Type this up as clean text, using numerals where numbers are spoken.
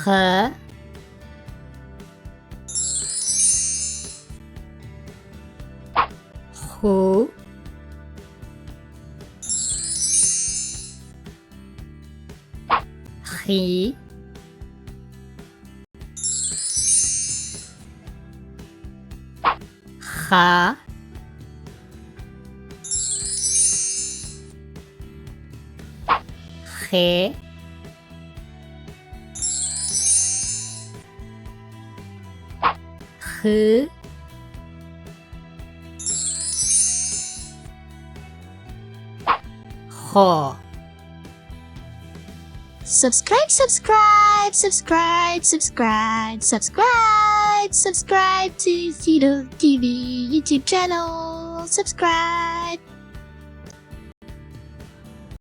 خ خو خي خا خي خ خو Subscribe to Fidel TV YouTube channel. Subscribe.